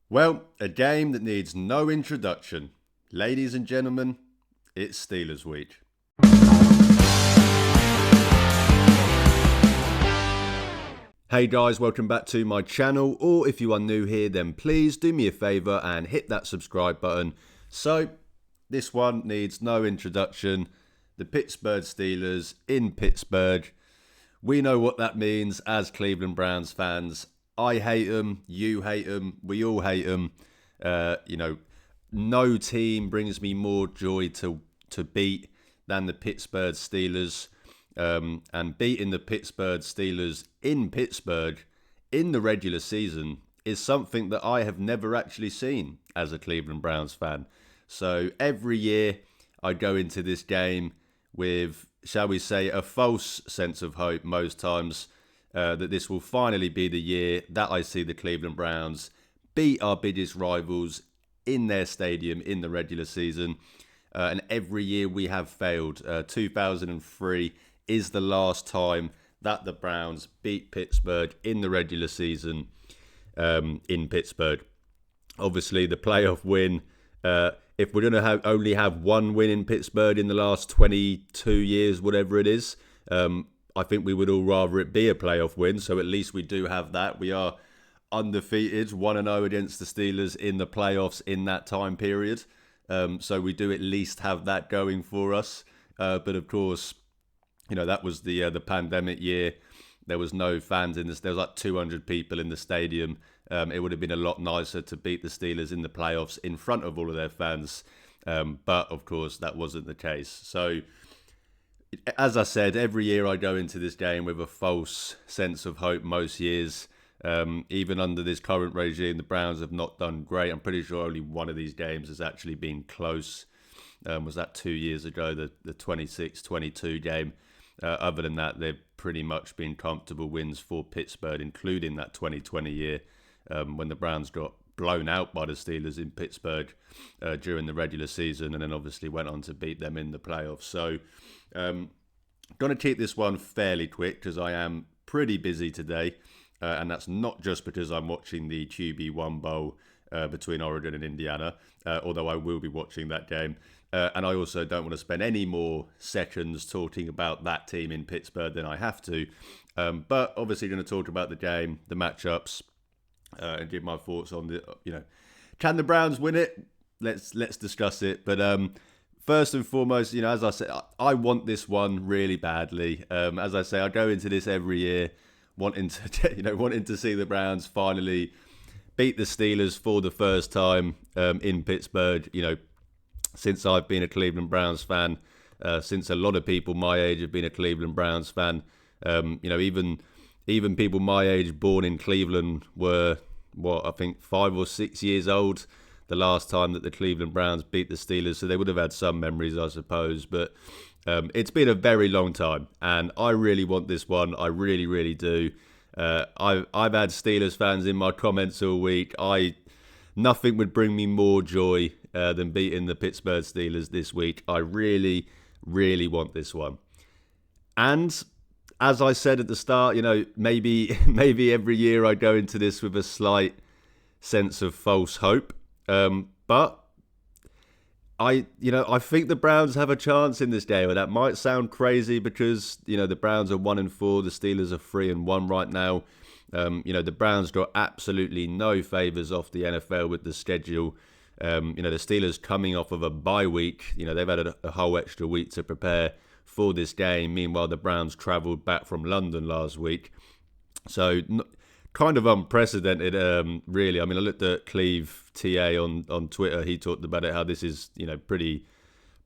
Well, a game that needs no introduction. Ladies and gentlemen, it's Steelers Week. Hey guys, welcome back to my channel, or if you are new here, then please do me a favour and hit that subscribe button. So, this one needs no introduction. The Pittsburgh Steelers in Pittsburgh. We know what that means as Cleveland Browns fans. I hate them, you hate them, we all hate them. No team brings me more joy to beat than the Pittsburgh Steelers. And beating the Pittsburgh Steelers in Pittsburgh in the regular season is something that I have never actually seen as a Cleveland Browns fan. So every year I go into this game with, shall we say, a false sense of hope most times that this will finally be the year that I see the Cleveland Browns beat our biggest rivals in their stadium in the regular season. And every year we have failed. 2003 is the last time that the Browns beat Pittsburgh in the regular season in Pittsburgh. Obviously, the playoff win, if we're going to only have one win in Pittsburgh in the last 22 years, whatever it is, I think we would all rather it be a playoff win. So at least we do have that. We are undefeated, 1-0 against the Steelers in the playoffs in that time period. So we do at least have that going for us. But of course, that was the pandemic year. There was no fans in this. There was like 200 people in the stadium. It would have been a lot nicer to beat the Steelers in the playoffs in front of all of their fans. But of course, that wasn't the case. So, as I said, every year I go into this game with a false sense of hope most years. Even under this current regime, the Browns have not done great. I'm pretty sure only one of these games has actually been close. Was that 2 years ago, the 26-22 game? Other than that, they've pretty much been comfortable wins for Pittsburgh, including that 2020 year when the Browns got blown out by the Steelers in Pittsburgh during the regular season, and then obviously went on to beat them in the playoffs. So, going to keep this one fairly quick because I am pretty busy today, and that's not just because I'm watching the QB1 Bowl between Oregon and Indiana, although I will be watching that game. And I also don't want to spend any more seconds talking about that team in Pittsburgh than I have to. But obviously going to talk about the game, the matchups, and give my thoughts on can the Browns win it? Let's discuss it. But first and foremost, as I said, I want this one really badly. As I say, I go into this every year wanting to see the Browns finally beat the Steelers for the first time in Pittsburgh. Since I've been a Cleveland Browns fan, since a lot of people my age have been a Cleveland Browns fan. Even people my age born in Cleveland were, I think 5 or 6 years old the last time that the Cleveland Browns beat the Steelers. So they would have had some memories, I suppose. But it's been a very long time, and I really want this one. I really, really do. I've had Steelers fans in my comments all week. Nothing would bring me more joy than beating the Pittsburgh Steelers this week. I really, really want this one. And as I said at the start, maybe every year I go into this with a slight sense of false hope. But I think the Browns have a chance in this game. And that might sound crazy because, the Browns are 1-4, the Steelers are 3-1 right now. The Browns got absolutely no favours off the NFL with the schedule. The Steelers coming off of a bye week. They've had a whole extra week to prepare for this game. Meanwhile, the Browns travelled back from London last week. So, kind of unprecedented, really. I mean, I looked at Cleve TA on Twitter. He talked about it, how this is,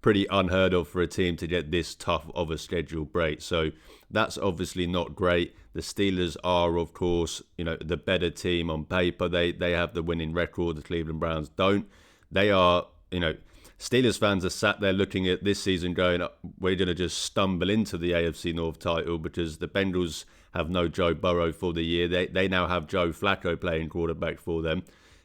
pretty unheard of for a team to get this tough of a schedule break. So that's obviously not great. The Steelers are, of course, the better team on paper. They have the winning record. The Cleveland Browns don't. They are, Steelers fans are sat there looking at this season going, we're going to just stumble into the AFC North title because the Bengals have no Joe Burrow for the year. They now have Joe Flacco playing quarterback for them.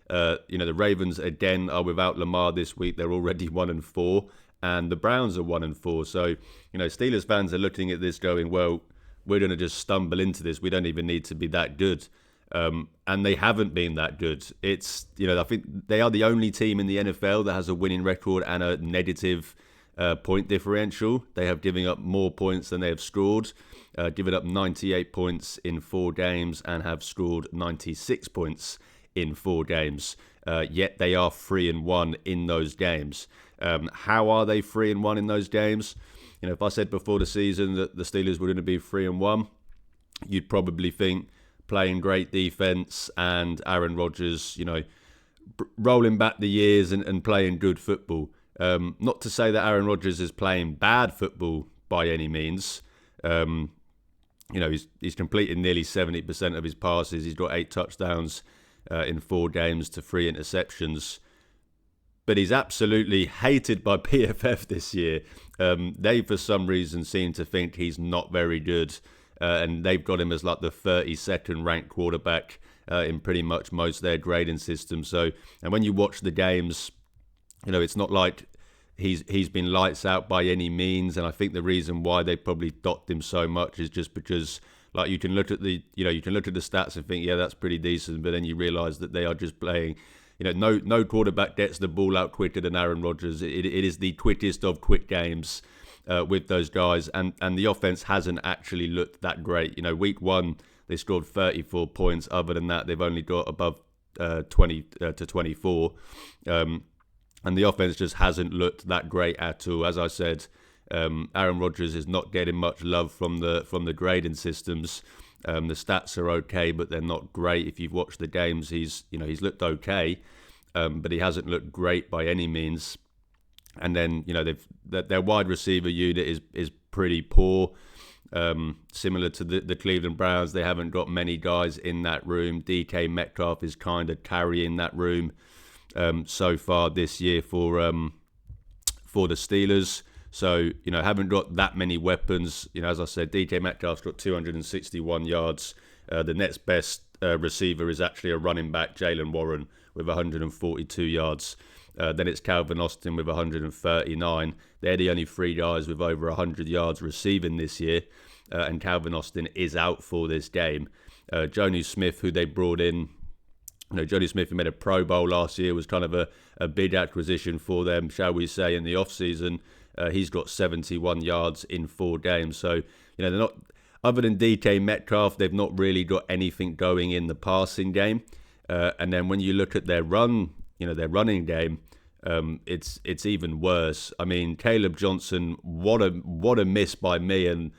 The Ravens, again, are without Lamar this week. They're already 1-4. And the Browns are 1-4. So, Steelers fans are looking at this going, well, we're going to just stumble into this. We don't even need to be that good. And they haven't been that good. It's, I think they are the only team in the NFL that has a winning record and a negative point differential. They have given up more points than they have scored, given up 98 points in 4 games and have scored 96 points in 4 games. Yet they are 3-1 in those games. How are they 3-1 in those games? If I said before the season that the Steelers were going to be 3-1, you'd probably think playing great defense and Aaron Rodgers, rolling back the years and playing good football. Not to say that Aaron Rodgers is playing bad football by any means. He's completed nearly 70% of his passes. He's got 8 touchdowns in 4 games to 3 interceptions. But he's absolutely hated by PFF this year. They, for some reason, seem to think he's not very good. And they've got him as like the 32nd ranked quarterback in pretty much most of their grading systems. So, and when you watch the games, it's not like he's been lights out by any means. And I think the reason why they probably docked him so much is just because, like, you can look at the stats and think, yeah, that's pretty decent, but then you realise that they are just playing. No quarterback gets the ball out quicker than Aaron Rodgers. It is the quickest of quick games with those guys, and the offense hasn't actually looked that great. Week 1 they scored 34 points. Other than that, they've only got above 20 to 24, and the offense just hasn't looked that great at all. As I said, Aaron Rodgers is not getting much love from the grading systems. The stats are okay, but they're not great. If you've watched the games, he's looked okay, but he hasn't looked great by any means. And then their wide receiver unit is pretty poor. Similar to the Cleveland Browns, they haven't got many guys in that room. DK Metcalf is kind of carrying that room so far this year for the Steelers. So, haven't got that many weapons. As I said, DK Metcalf's got 261 yards. The next best receiver is actually a running back, Jalen Warren, with 142 yards. Then it's Calvin Austin with 139. They're the only 3 guys with over 100 yards receiving this year. And Calvin Austin is out for this game. Jonnu Smith, who they brought in, Jonnu Smith, who made a Pro Bowl last year, was kind of a big acquisition for them, shall we say, in the offseason. He's got 71 yards in 4 games. So, they're not, other than DK Metcalf, they've not really got anything going in the passing game. And then when you look at their running game, it's even worse. I mean, Caleb Johnson, what a miss by me, and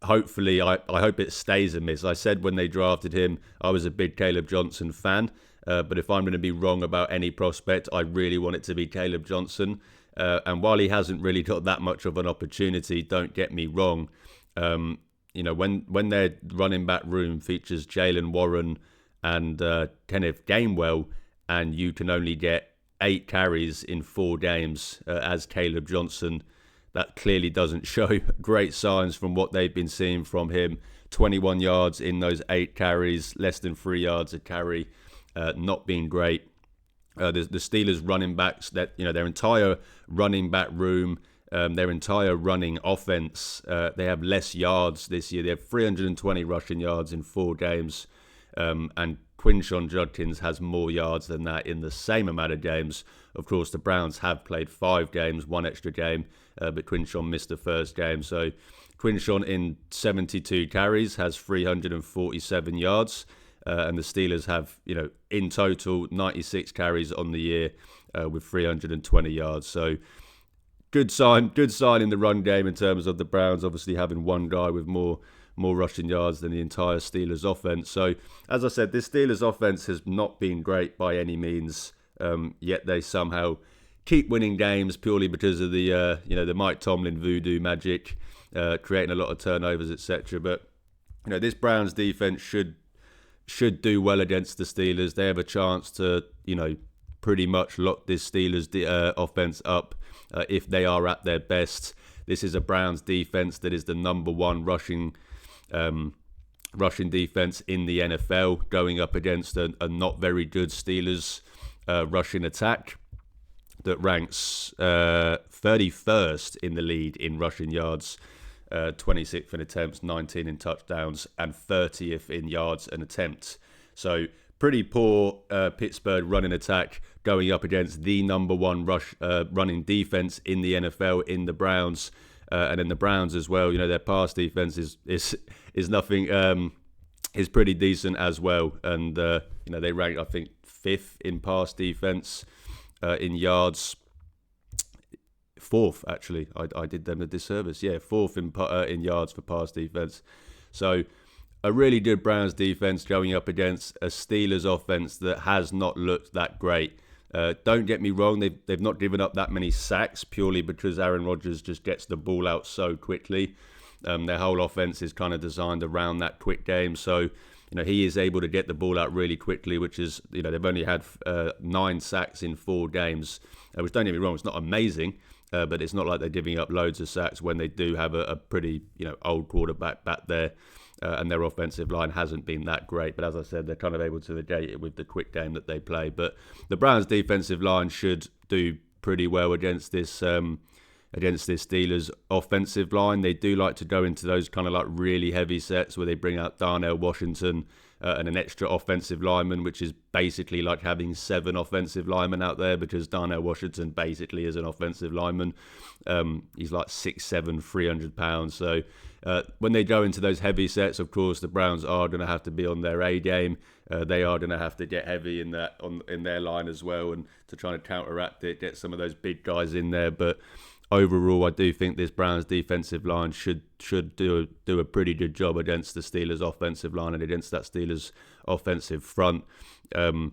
hopefully I hope it stays a miss. I said when they drafted him, I was a big Caleb Johnson fan, but if I'm going to be wrong about any prospect, I really want it to be Caleb Johnson. And while he hasn't really got that much of an opportunity, don't get me wrong, when their running back room features Jalen Warren and Kenneth Gainwell, and you can only get 8 carries in 4 games as Caleb Johnson, that clearly doesn't show great signs from what they've been seeing from him. 21 yards in those 8 carries, less than 3 yards a carry, not being great. The Steelers running backs, that their entire running back room, their entire running offense, they have less yards this year. They have 320 rushing yards in 4 games, and Quinshon Judkins has more yards than that in the same amount of games. Of course, the Browns have played 5 games, 1 extra game, but Quinshon missed the first game. So Quinshon in 72 carries has 347 yards. And the Steelers have, in total, 96 carries on the year with 320 yards. So good sign in the run game in terms of the Browns obviously having one guy with more rushing yards than the entire Steelers offense. So, as I said, this Steelers offense has not been great by any means, yet they somehow keep winning games purely because of the Mike Tomlin voodoo magic, creating a lot of turnovers, etc. But, this Browns defense should do well against the Steelers. They have a chance to, pretty much lock this Steelers offense up if they are at their best. This is a Browns defense that is the number 1 rushing defense in the NFL, going up against a not very good Steelers rushing attack that ranks 31st in the league in rushing yards. 26th in attempts, 19 in touchdowns, and 30th in yards and attempts. So pretty poor Pittsburgh running attack going up against the number one running defense in the NFL in the Browns. And in the Browns as well, their pass defense is nothing, is pretty decent as well. And, they rank, I think, 5th in pass defense, in yards. 4th, actually. I did them a disservice. Yeah, 4th in yards for pass defense. So a really good Browns defense going up against a Steelers offense that has not looked that great. Don't get me wrong, they've not given up that many sacks purely because Aaron Rodgers just gets the ball out so quickly. Their whole offense is kind of designed around that quick game. So, he is able to get the ball out really quickly, which is, they've only had 9 sacks in 4 games, which, don't get me wrong, it's not amazing, but it's not like they're giving up loads of sacks when they do have a pretty, old quarterback back there. And their offensive line hasn't been that great. But as I said, they're kind of able to negate it with the quick game that they play. But the Browns' defensive line should do pretty well against this Steelers' offensive line. They do like to go into those kind of like really heavy sets where they bring out Darnell Washington and an extra offensive lineman, which is basically like having 7 offensive linemen out there because Darnell Washington basically is an offensive lineman. He's like 6'7", 300 pounds. So when they go into those heavy sets, of course, the Browns are going to have to be on their A game. They are going to have to get heavy in their line as well, and to try to counteract it, get some of those big guys in there. But overall, I do think this Browns defensive line should do a pretty good job against the Steelers offensive line and against that Steelers offensive front. And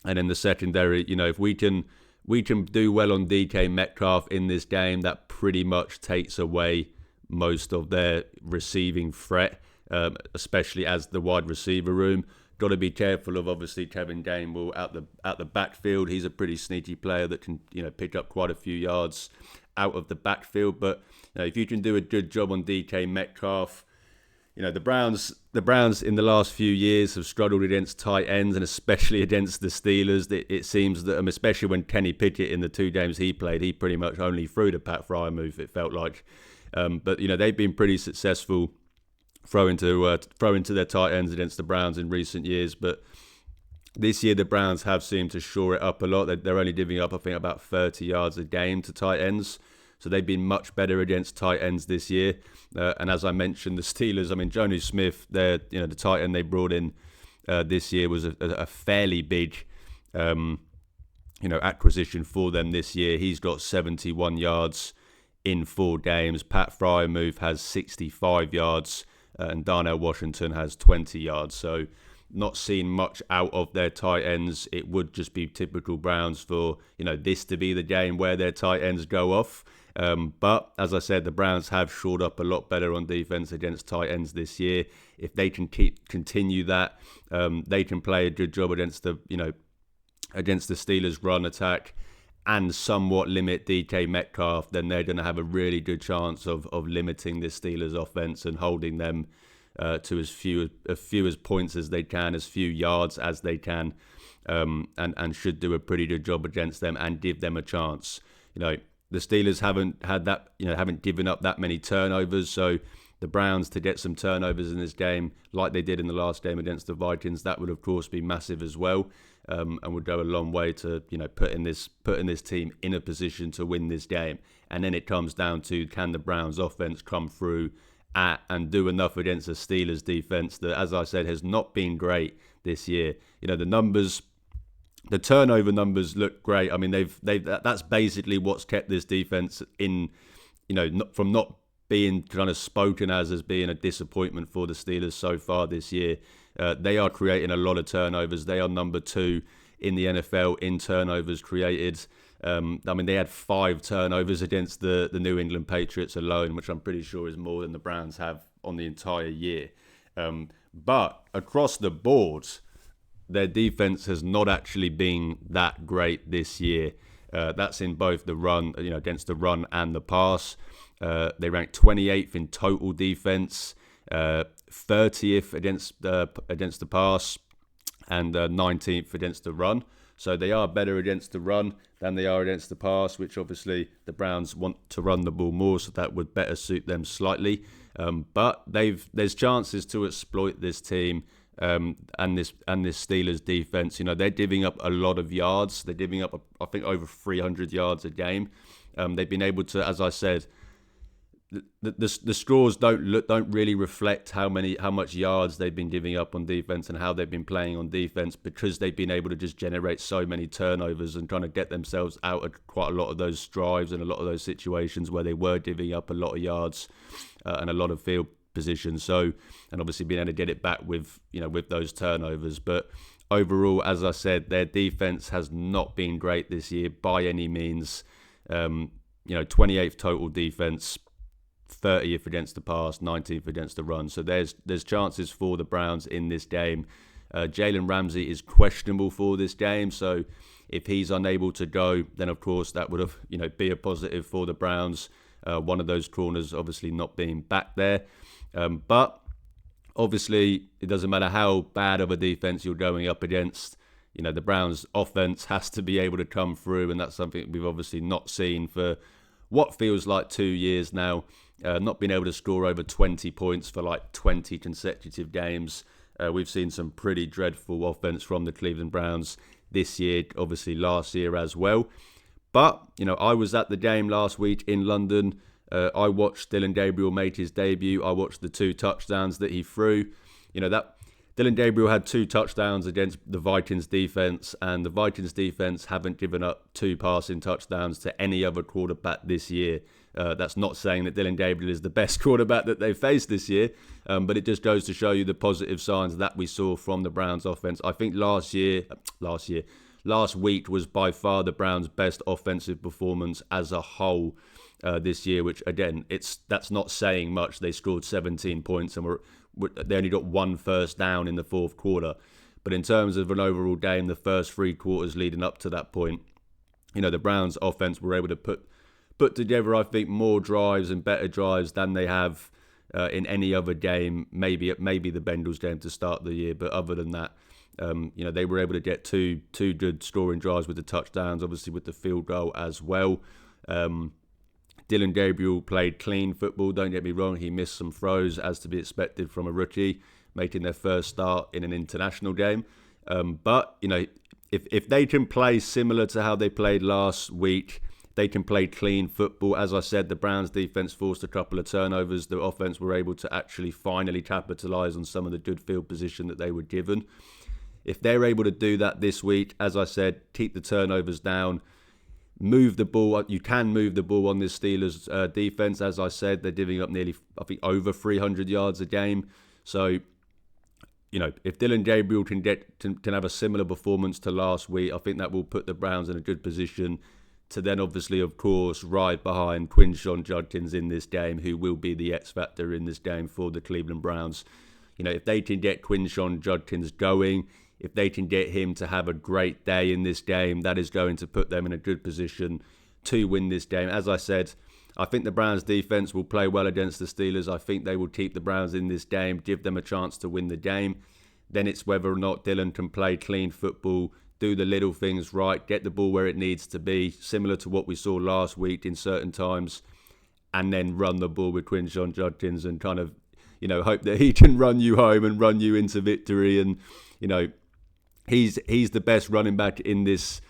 in the secondary, if we can do well on DK Metcalf in this game, that pretty much takes away most of their receiving threat, especially as the wide receiver room. Got to be careful of, obviously, Kevin Gainwell out the backfield. He's a pretty sneaky player that can pick up quite a few yards out of the backfield. But if you can do a good job on DK Metcalf, the Browns in the last few years have struggled against tight ends, and especially against the Steelers. It seems that, especially when Kenny Pickett in the 2 games he played, he pretty much only threw the Pat Fryermuth, it felt like. But they've been pretty successful throwing to their tight ends against the Browns in recent years. But this year the Browns have seemed to shore it up a lot. They're only giving up, I think, about 30 yards a game to tight ends. So they've been much better against tight ends this year. And as I mentioned, the Steelers, Jonnu Smith, the tight end they brought in this year was a fairly big acquisition for them this year. He's got 71 yards in 4 games. Pat Fryermuth has 65 yards and Darnell Washington has 20 yards. So not seen much out of their tight ends. It would just be typical Browns for this to be the game where their tight ends go off. But as I said, the Browns have shored up a lot better on defense against tight ends this year. If they can continue that, they can play a good job against the Steelers' run attack and somewhat limit DK Metcalf. Then they're going to have a really good chance of limiting this Steelers offense and holding them to as few as points as they can, as few yards as they can, and should do a pretty good job against them and give them a chance. The Steelers haven't given up that many turnovers, so the Browns to get some turnovers in this game, like they did in the last game against the Vikings, that would of course be massive as well, and would go a long way to putting this team in a position to win this game. And then it comes down to, can the Browns offense come through and do enough against a Steelers defense that, as I said, has not been great this year. The turnover numbers look great. That's basically what's kept this defense in, from not being kind of spoken as being a disappointment for the Steelers so far this year. They are creating a lot of turnovers. They are number 2 in the NFL in turnovers created. They had 5 turnovers against the New England Patriots alone, which I'm pretty sure is more than the Browns have on the entire year. But across the board, their defense has not actually been that great this year. That's in both the run, against the run and the pass. They ranked 28th in total defense, 30th against the pass, and 19th against the run. So they are better against the run than they are against the pass, which obviously the Browns want to run the ball more, so that would better suit them slightly. But there's chances to exploit this team and this Steelers defense. They're divvying up a lot of yards. They're divvying up, I think, over 300 yards a game. They've been able to, as I said, the scores don't really reflect how much yards they've been giving up on defense and how they've been playing on defense, because they've been able to just generate so many turnovers and trying to get themselves out of quite a lot of those drives and a lot of those situations where they were divvying up a lot of yards and a lot of field position. So, and obviously being able to get it back with those turnovers. But overall, as I said, their defense has not been great this year by any means. 28th total defense, 30th against the pass, 19th against the run. So there's chances for the Browns in this game. Jalen Ramsey is questionable for this game, so if he's unable to go, then of course that would have be a positive for the Browns. One of those corners obviously not being back there, but obviously it doesn't matter how bad of a defense you're going up against. The Browns' offense has to be able to come through, and that's something we've obviously not seen for what feels like 2 years now. Not being able to score over 20 points for like 20 consecutive games. We've seen some pretty dreadful offense from the Cleveland Browns this year, obviously last year as well. But, I was at the game last week in London. I watched Dylan Gabriel make his debut. I watched the 2 touchdowns that he threw. That Dylan Gabriel had 2 touchdowns against the Vikings defense, and the Vikings defense haven't given up 2 passing touchdowns to any other quarterback this year. That's not saying that Dylan Gabriel is the best quarterback that they've faced this year, but it just goes to show you the positive signs that we saw from the Browns offense. I think last week was by far the Browns' best offensive performance as a whole this year, which again, that's not saying much. They scored 17 points and they only got 1 first down in the 4th quarter. But in terms of an overall game, the first 3 quarters leading up to that point, the Browns offense were able to put together, I think, more drives and better drives than they have in any other game, maybe the Bengals game to start the year. But other than that, they were able to get two good scoring drives with the touchdowns, obviously with the field goal as well. Dylan Gabriel played clean football, don't get me wrong. He missed some throws, as to be expected from a rookie, making their first start in an international game. But, if they can play similar to how they played last week, they can play clean football. As I said, the Browns defense forced a couple of turnovers. The offense were able to actually finally capitalise on some of the good field position that they were given. If they're able to do that this week, as I said, keep the turnovers down, move the ball. You can move the ball on this Steelers defense. As I said, they're giving up nearly, I think, over 300 yards a game. So, if Dylan Gabriel can have a similar performance to last week, I think that will put the Browns in a good position to then, obviously, of course, ride behind Quinshon Judkins in this game, who will be the X factor in this game for the Cleveland Browns. If they can get Quinshon Judkins going, if they can get him to have a great day in this game, that is going to put them in a good position to win this game. As I said, I think the Browns defense will play well against the Steelers. I think they will keep the Browns in this game, give them a chance to win the game. Then it's whether or not Dylan can play clean football, do the little things right, get the ball where it needs to be, similar to what we saw last week in certain times, and then run the ball with Quinshon Judkins and kind of, hope that he can run you home and run you into victory. And, he's the best running back in this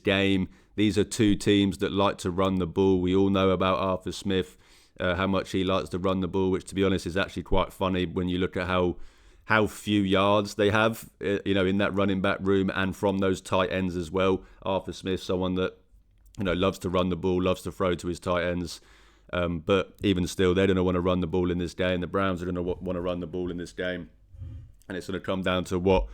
game. These are 2 teams that like to run the ball. We all know about Arthur Smith, how much he likes to run the ball, which, to be honest, is actually quite funny when you look at how few yards they have, in that running back room and from those tight ends as well. Arthur Smith, someone that, loves to run the ball, loves to throw to his tight ends. But even still, they're going to want to run the ball in this game. The Browns are going to want to run the ball in this game. And it's going to come down to what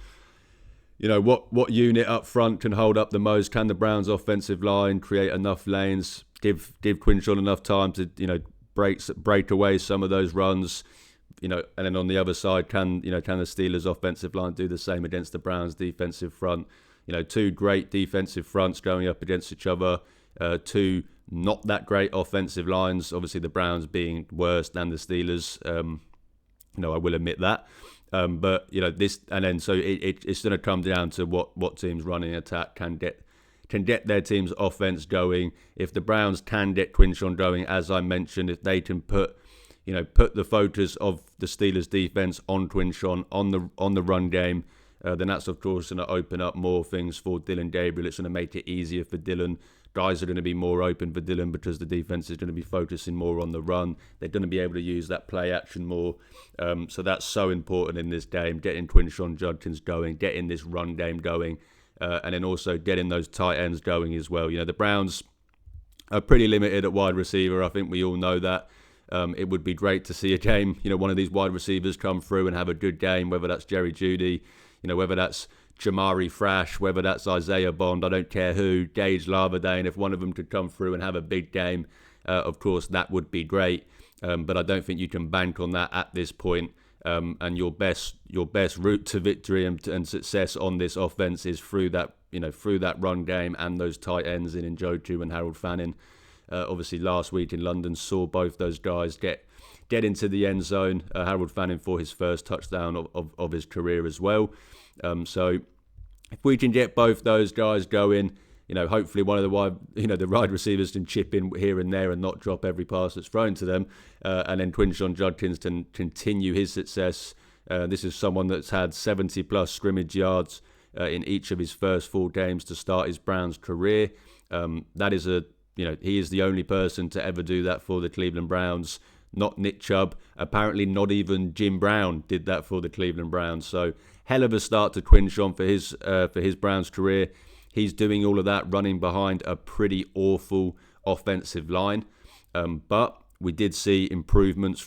unit up front can hold up the most. Can the Browns' offensive line create enough lanes, give Quinshon enough time to, break away some of those runs? And then on the other side, can the Steelers' offensive line do the same against the Browns' defensive front? 2 great defensive fronts going up against each other. 2 not that great offensive lines. Obviously, the Browns being worse than the Steelers. I will admit that. But this, and then so it's going to come down to what teams running attack can get their team's offense going. If the Browns can get Quinshon going, as I mentioned, if they can put the focus of the Steelers defense on Quinshon, on the run game, then that's of course going to open up more things for Dylan Gabriel. It's going to make it easier for Dylan. Guys are going to be more open for Dylan because the defense is going to be focusing more on the run. They're going to be able to use that play action more. So that's so important in this game, getting Quinshon Judkins going, getting this run game going, and then also getting those tight ends going as well. The Browns are pretty limited at wide receiver. I think we all know that. It would be great to see a game, one of these wide receivers come through and have a good game, whether that's Jerry Jeudy, whether that's Jamari Thrash, whether that's Isaiah Bond, I don't care who, Gage Laverdane, if one of them could come through and have a big game, of course, that would be great. But I don't think you can bank on that at this point. And your best route to victory and success on this offense is through that run game and those tight ends in Njoku and Harold Fanning. Obviously, last week in London saw both those guys get into the end zone. Harold Fanning for his first touchdown of his career as well. So if we can get both those guys going, hopefully one of the wide receivers can chip in here and there and not drop every pass that's thrown to them, and then Quinshon Judkins can continue his success. This is someone that's had 70 plus scrimmage yards in each of his first 4 games to start his Browns career. That is he is the only person to ever do that for the Cleveland Browns. Not Nick Chubb. Apparently not even Jim Brown did that for the Cleveland Browns. So hell of a start to Quinshon for his Browns career. He's doing all of that running behind a pretty awful offensive line. But we did see improvements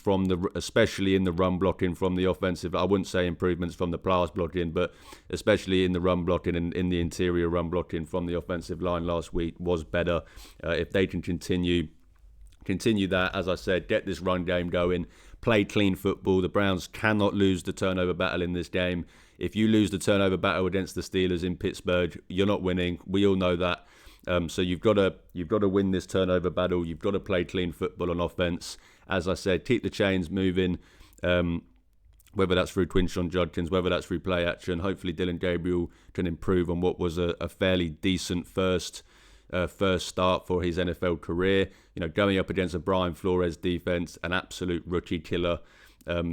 especially in the run blocking from the offensive. I wouldn't say improvements from the pass blocking, but especially in the run blocking and in the interior run blocking from the offensive line last week was better. If they can continue that, as I said, get this run game going, play clean football. The Browns cannot lose the turnover battle in this game. If you lose the turnover battle against the Steelers in Pittsburgh, you're not winning. We all know that. So you've got to win this turnover battle. You've got to play clean football on offense. As I said, keep the chains moving. Whether that's through Quinshon Judkins, whether that's through play action. Hopefully Dylan Gabriel can improve on what was a fairly decent first start for his NFL career. Going up against a Brian Flores defense, an absolute rookie killer.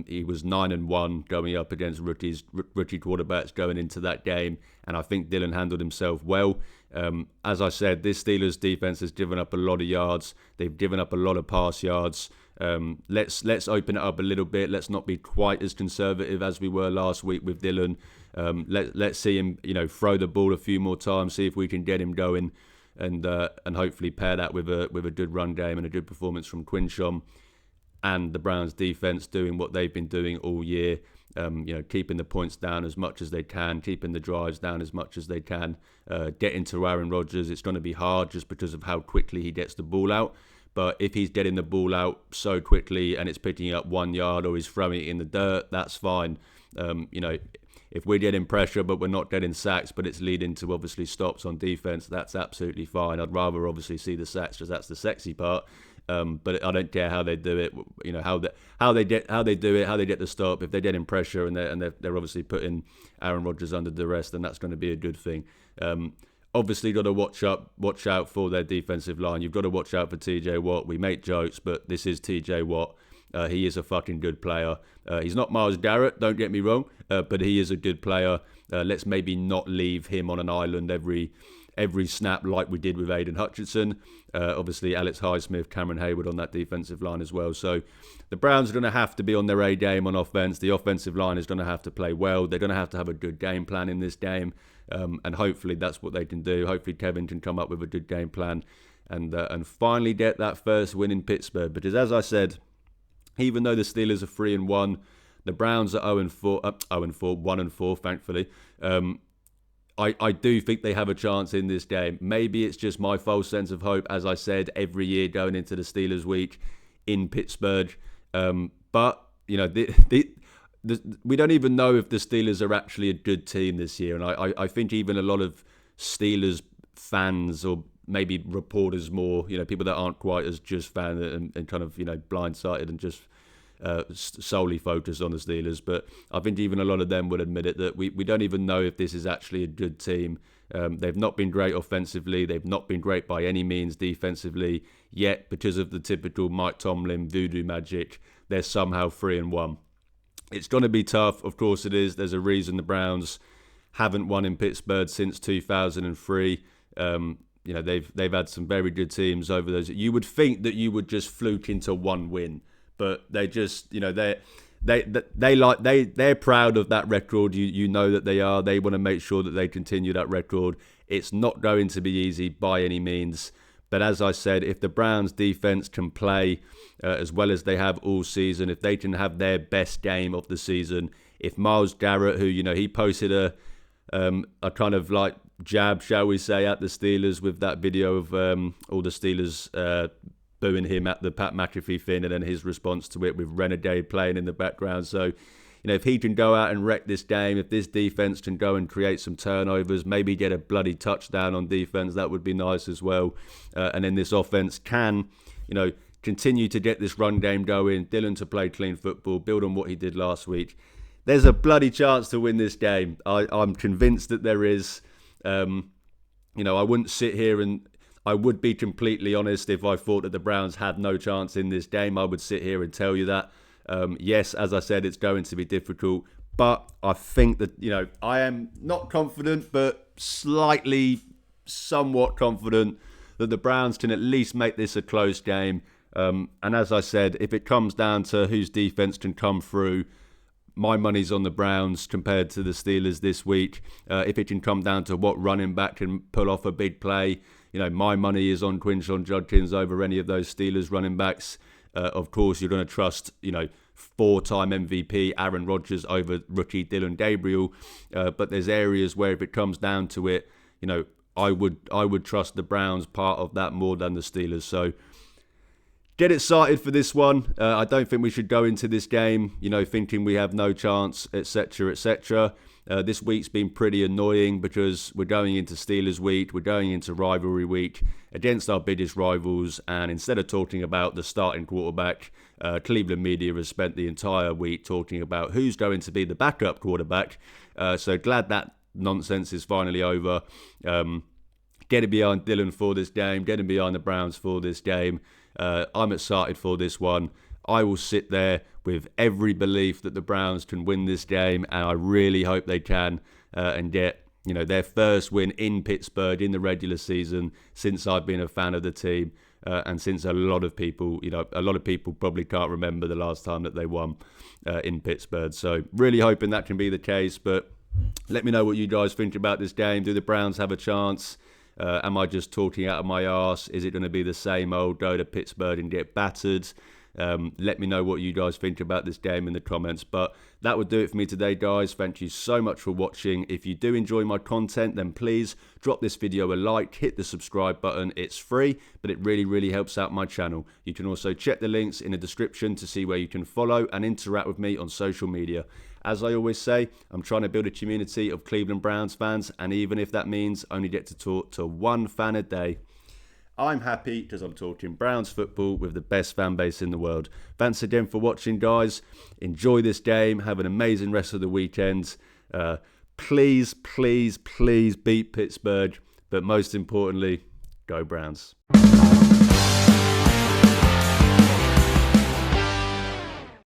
He was 9-1 going up against rookie quarterbacks going into that game, and I think Dylan handled himself well. As I said, this Steelers defense has given up a lot of yards. They've given up a lot of pass yards. Let's open it up a little bit. Let's not be quite as conservative as we were last week with Dylan. Let's see him, throw the ball a few more times. See if we can get him going, and hopefully pair that with a good run game and a good performance from Quinshon. And the Browns defense doing what they've been doing all year, keeping the points down as much as they can, keeping the drives down as much as they can, getting to Aaron Rodgers. It's going to be hard just because of how quickly he gets the ball out. But if he's getting the ball out so quickly and it's picking up 1 yard or he's throwing it in the dirt, that's fine. If we're getting pressure but we're not getting sacks, but it's leading to obviously stops on defense, that's absolutely fine. I'd rather obviously see the sacks because that's the sexy part. But I don't care how they do it. How they do it, how they get the stop. If they're getting pressure and they're obviously putting Aaron Rodgers under duress, then that's going to be a good thing. Obviously, got to watch out for their defensive line. You've got to watch out for TJ Watt. We make jokes, but this is TJ Watt. He is a fucking good player. He's not Myles Garrett, don't get me wrong, but he is a good player. Let's maybe not leave him on an island every snap like we did with Aiden Hutchinson. Obviously, Alex Highsmith, Cameron Hayward on that defensive line as well. So the Browns are going to have to be on their A game on offense. The offensive line is going to have to play well. They're going to have a good game plan in this game. And hopefully that's what they can do. Hopefully Kevin can come up with a good game plan and finally get that first win in Pittsburgh. Because as I said, even though the Steelers are 3-1, the Browns are 0-4, 1-4, thankfully. I do think they have a chance in this game. Maybe it's just my false sense of hope, as I said, every year going into the Steelers week in Pittsburgh. But, we don't even know if the Steelers are actually a good team this year. And I think even a lot of Steelers fans or maybe reporters more, people that aren't quite as just fan and kind of, blindsided and just solely focused on the Steelers. But I think even a lot of them would admit it, that we don't even know if this is actually a good team. They've not been great offensively. They've not been great by any means defensively. Yet, because of the typical Mike Tomlin voodoo magic, they're somehow 3-1. It's going to be tough. Of course it is. There's a reason the Browns haven't won in Pittsburgh since 2003. They've had some very good teams over those. You would think that you would just fluke into one win, but they just, they're proud of that record. You know that they are. They want to make sure that they continue that record. It's not going to be easy by any means. But as I said, if the Browns defense can play as well as they have all season, if they can have their best game of the season, if Myles Garrett, who, he posted a kind of like jab, shall we say, at the Steelers with that video of all the Steelers booing him at the Pat McAfee thing, and then his response to it with Renegade playing in the background. So, if he can go out and wreck this game, if this defense can go and create some turnovers, maybe get a bloody touchdown on defense, that would be nice as well. And then this offense can, continue to get this run game going, Dylan to play clean football, build on what he did last week. There's a bloody chance to win this game. I'm convinced that there is. I wouldn't sit here and I would be completely honest if I thought that the Browns had no chance in this game. I would sit here and tell you that. Yes, as I said, it's going to be difficult, but I think that, I am not confident, but somewhat confident that the Browns can at least make this a close game. And as I said, if it comes down to whose defense can come through, my money's on the Browns compared to the Steelers this week. If it can come down to what running back can pull off a big play, my money is on Quinshon Judkins over any of those Steelers running backs. Of course, you're going to trust, four-time MVP Aaron Rodgers over rookie Dylan Gabriel. But there's areas where if it comes down to it, I would trust the Browns part of that more than the Steelers. So get excited for this one. I don't think we should go into this game, thinking we have no chance, etc., etc. This week's been pretty annoying because we're going into Steelers week, we're going into rivalry week against our biggest rivals, and instead of talking about the starting quarterback, Cleveland media has spent the entire week talking about who's going to be the backup quarterback. So glad that nonsense is finally over. Getting behind Dylan for this game, getting behind the Browns for this game. I'm excited for this one. I will sit there with every belief that the Browns can win this game, and I really hope they can and get their first win in Pittsburgh in the regular season since I've been a fan of the team, and since a lot of people probably can't remember the last time that they won in Pittsburgh. So really hoping that can be the case. But let me know what you guys think about this game. Do the Browns have a chance? Am I just talking out of my arse? Is it going to be the same old go to Pittsburgh and get battered? Let me know what you guys think about this game in the comments. But that would do it for me today, guys. Thank you so much for watching. If you do enjoy my content, then please drop this video a like, hit the subscribe button. It's free, but it really, really helps out my channel. You can also check the links in the description to see where you can follow and interact with me on social media. As I always say, I'm trying to build a community of Cleveland Browns fans, and even if that means only get to talk to one fan a day, I'm happy because I'm talking Browns football with the best fan base in the world. Thanks again for watching, guys. Enjoy this game. Have an amazing rest of the weekend. Please, please, please beat Pittsburgh. But most importantly, go Browns.